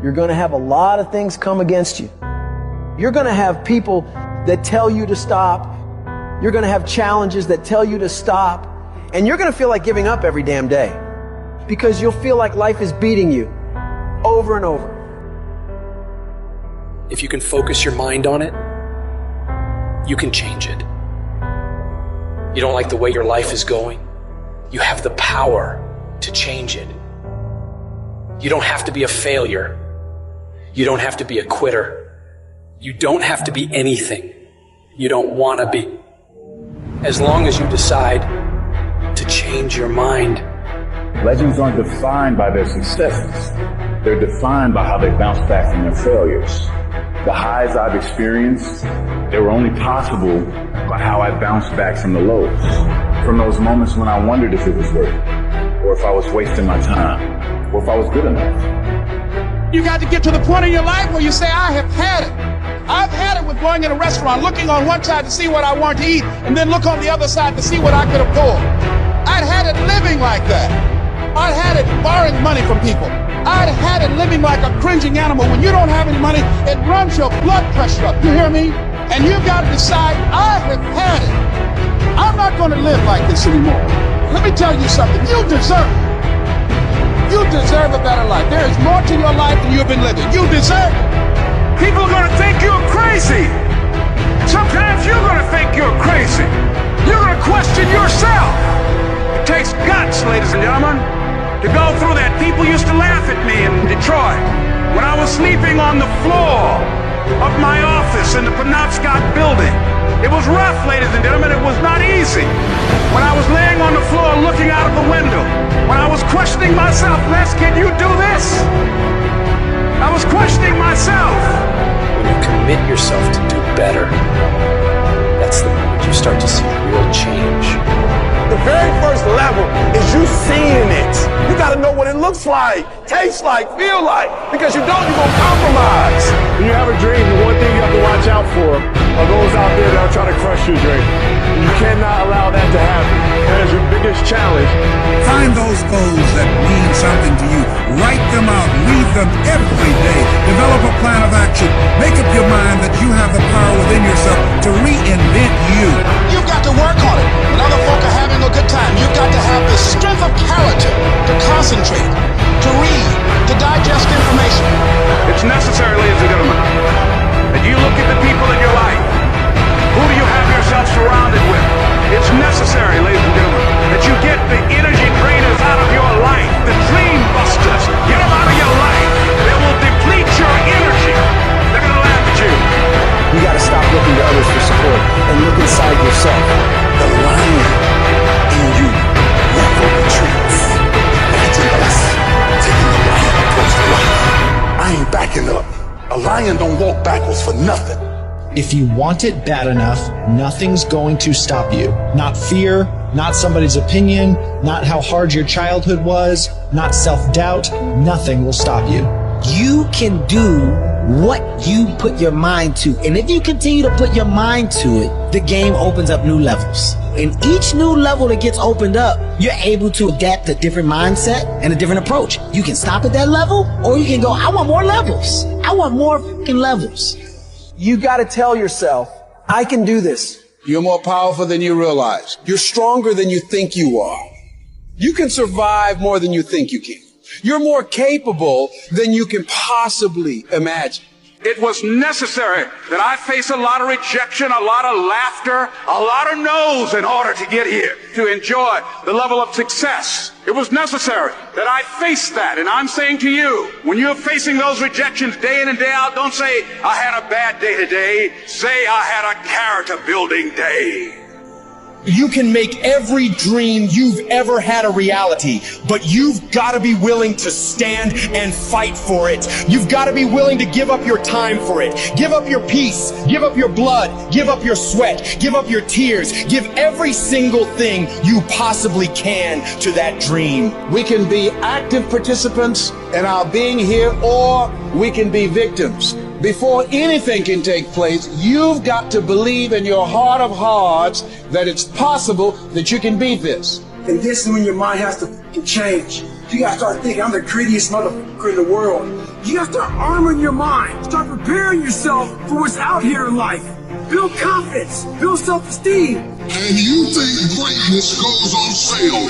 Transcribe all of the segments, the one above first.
You're going to have a lot of things come against you. You're going to have people that tell you to stop. You're going to have challenges that tell you to stop. And you're going to feel like giving up every damn day because you'll feel like life is beating you over and over. If you can focus your mind on it, you can change it. You don't like the way your life is going? You have the power to change it. You don't have to be a failure. You don't have to be a quitter. You don't have to be anything you don't want to be. As long as you decide to change your mind. Legends aren't defined by their successes. They're defined by how they bounce back from their failures. The highs I've experienced, they were only possible by how I bounced back from the lows. From those moments when I wondered if it was worth it, or if I was wasting my time, or if I was good enough. You got to get to the point in your life where you say, I have had it. I've had it with going in a restaurant, looking on one side to see what I want to eat, and then look on the other side to see what I could afford. I'd had it living like that. I'd had it borrowing money from people. I'd had it living like a cringing animal. When you don't have any money, it runs your blood pressure up. You hear me? And you've got to decide, I have had it. I'm not going to live like this anymore. Let me tell you something. You deserve it. You deserve a better life. There is more to your life than you've been living. You deserve it. People are going to think you're crazy. Sometimes you're going to think you're crazy. You're going to question yourself. It takes guts, ladies and gentlemen, to go through that. People used to laugh at me in Detroit when I was sleeping on the floor of my office in the Penobscot building. It was rough, ladies and gentlemen. It was not easy. When I was laying on the floor looking out of the window, when I was questioning myself, Les, can you do this? I was questioning myself. When you commit yourself to do better, that's the moment you start to see real change. The very first level is you seeing it. You gotta know what it looks like, tastes like, feel like. Because you don't, you're gonna compromise. When you have a dream, the one thing you have to watch out for are those out there that are trying to crush your dream. And you cannot allow that to happen. That is your biggest challenge. Find those goals that mean something to you. Write them out. Read them every day. Develop a plan of action. Make up your mind that you have the power within yourself to reinvent you. You've got to work on it. When other folk are having a good time, you've got to have the strength of character to concentrate, to read, to digest information. It's necessary, ladies and gentlemen, that you look at the people in your life. Who do you have yourself surrounded with? It's necessary, ladies and gentlemen, that you get the energy drainers out of your life, the dream busters. Get them out of your life. They will deplete your energy. They're going to laugh at you. You got to stop looking to others for support and look inside yourself. The lion in you never retreats. Imagine us taking the lion approach to life. I ain't backing up. A lion don't walk backwards for nothing. If you want it bad enough, nothing's going to stop you. Not fear, not somebody's opinion, not how hard your childhood was, not self-doubt. Nothing will stop you. You can do what you put your mind to. And if you continue to put your mind to it, the game opens up new levels. In each new level that gets opened up, you're able to adapt a different mindset and a different approach. You can stop at that level, or you can go, I want more levels. I want more fucking levels. You got to tell yourself, I can do this. You're more powerful than you realize. You're stronger than you think you are. You can survive more than you think you can. You're more capable than you can possibly imagine. It was necessary that I face a lot of rejection, a lot of laughter, a lot of no's in order to get here, to enjoy the level of success. It was necessary that I face that. And I'm saying to you, when you're facing those rejections day in and day out, don't say, I had a bad day today. Say, I had a character building day. You can make every dream you've ever had a reality, but you've got to be willing to stand and fight for it. You've got to be willing to give up your time for it. Give up your peace. Give up your blood. Give up your sweat. Give up your tears. Give every single thing you possibly can to that dream. We can be active participants in our being here, or we can be victims. Before anything can take place, you've got to believe in your heart of hearts that it's possible that you can beat this. And this is when your mind has to change. You gotta start thinking, I'm the greediest motherfucker in the world. You gotta start arming your mind. Start preparing yourself for what's out here in life. Build confidence. Build self-esteem. And you think greatness goes on sale,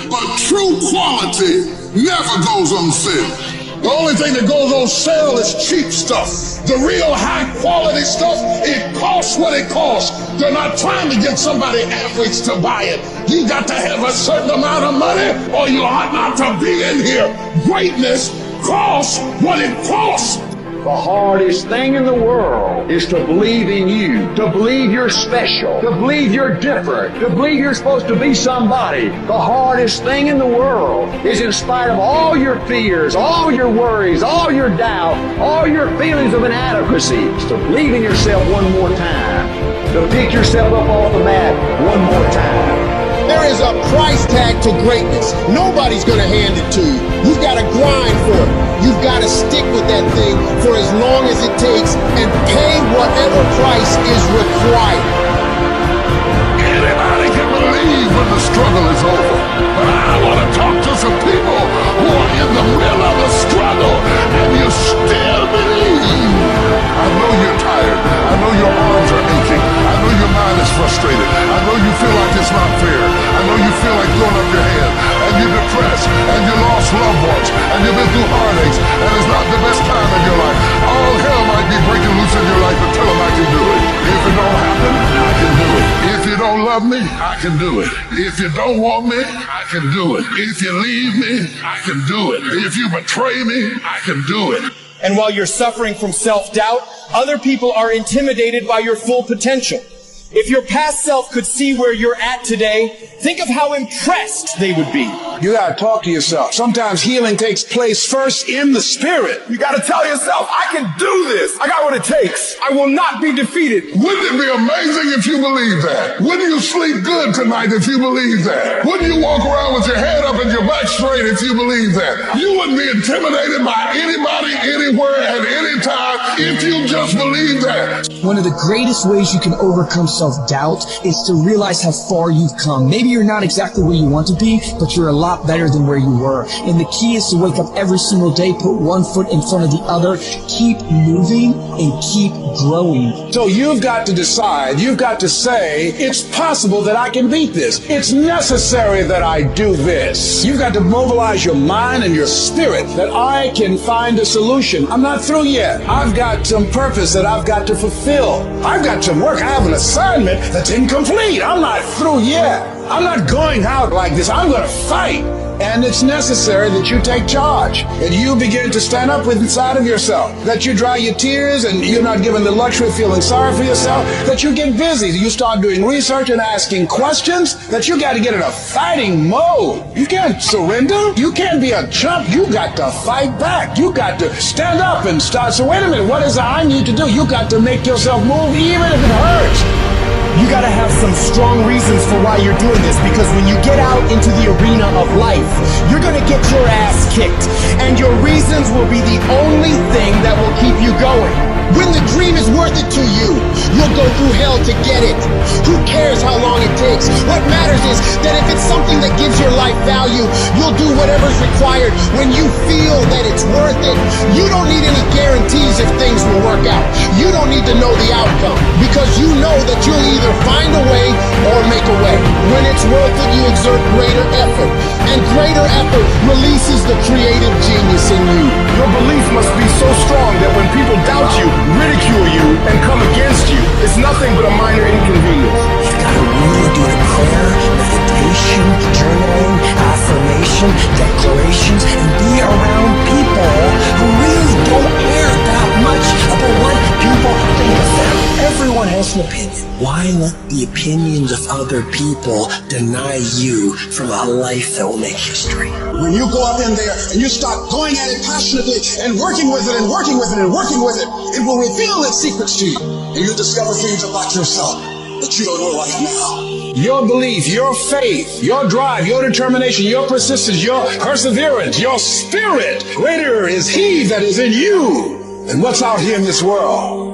but true quality never goes on sale. The only thing that goes on sale is cheap stuff. The real high quality stuff, it costs what it costs. They're not trying to get somebody average to buy it. You got to have a certain amount of money or you ought not to be in here. Greatness costs what it costs. The hardest thing in the world is to believe in you, to believe you're special, to believe you're different, to believe you're supposed to be somebody. The hardest thing in the world is, in spite of all your fears, all your worries, all your doubt, all your feelings of inadequacy, is to believe in yourself one more time, to pick yourself up off the mat one more time. There is a price tag to greatness. Nobody's gonna hand it to you. You've gotta grind for it. You've gotta stick with that thing for as long as it takes and pay whatever price is required. Anybody can believe when the struggle is over, but I want to talk to some people who are in the middle of a struggle and you still believe. I know you're tired. I know your arms are aching. I know your mind is frustrated. I know you feel like it's not fair. I know you feel like throwing up your hand, and you're depressed, and you lost loved ones, and you've been through heartaches, and it's not the best time in your life. All hell might be breaking loose in your life, but tell them I can do it. If it don't happen, I can do it. If you don't love me, I can do it. If you don't want me, I can do it. If you leave me, I can do it. If you betray me, I can do it. And while you're suffering from self-doubt, other people are intimidated by your full potential. If your past self could see where you're at today, think of how impressed they would be. You gotta talk to yourself. Sometimes healing takes place first in the spirit. You gotta tell yourself, I can do this. I got what it takes. I will not be defeated. Wouldn't it be amazing if you believe that? Wouldn't you sleep good tonight if you believe that? Wouldn't you walk around with your head up and your back straight if you believe that? You wouldn't be intimidated by anybody, anywhere, at any time if you just believe that. One of the greatest ways you can overcome self-doubt is to realize how far you've come. Maybe you're not exactly where you want to be, but you're a lot better than where you were. And the key is to wake up every single day, put one foot in front of the other, keep moving and keep growing. So you've got to decide, you've got to say, it's possible that I can beat this. It's necessary that I do this. You've got to mobilize your mind and your spirit that I can find a solution. I'm not through yet. I've got some purpose that I've got to fulfill. I've got some work. I have an assignment that's incomplete. I'm not through yet. I'm not going out like this. I'm going to fight. And it's necessary that you take charge, that you begin to stand up with inside of yourself, that you dry your tears and you're not given the luxury of feeling sorry for yourself, that you get busy, you start doing research and asking questions, that you got to get in a fighting mode. You can't surrender. You can't be a chump. You got to fight back. You got to stand up and start. So wait a minute, what is it I need to do? You got to make yourself move even if it hurts. You gotta have some strong reasons for why you're doing this, because when you get out into the arena of life, you're gonna get your ass kicked, and your reasons will be the only thing that will keep you going. When the dream is worth it to you, you'll go through hell to get it. Who cares how long it takes? What matters is that if it's something that gives your life value, you'll do whatever's required when you feel that it's worth it. You don't need any guarantees if things will work out. You don't need to know the outcome, because you know that you'll either find a way or make a way. When it's worth it, you exert greater effort, and greater effort releases the creative genius in you. Your belief must be so strong that when people doubt you, ridicule you, and come against you, it's nothing but a minor inconvenience. You gotta really do the prayer, meditation, journaling, affirmation, declarations, and be around people who really don't care that much about what people think of them. Everyone has an opinion. Why let the opinions of other people deny you from a life that will make history? When you go up in there and you start going at it passionately and working with it and working with it and working with it, it will reveal its secrets to you. And you'll discover things about yourself that you don't know right now. Your belief, your faith, your drive, your determination, your persistence, your perseverance, your spirit. Greater is He that is in you than what's out here in this world.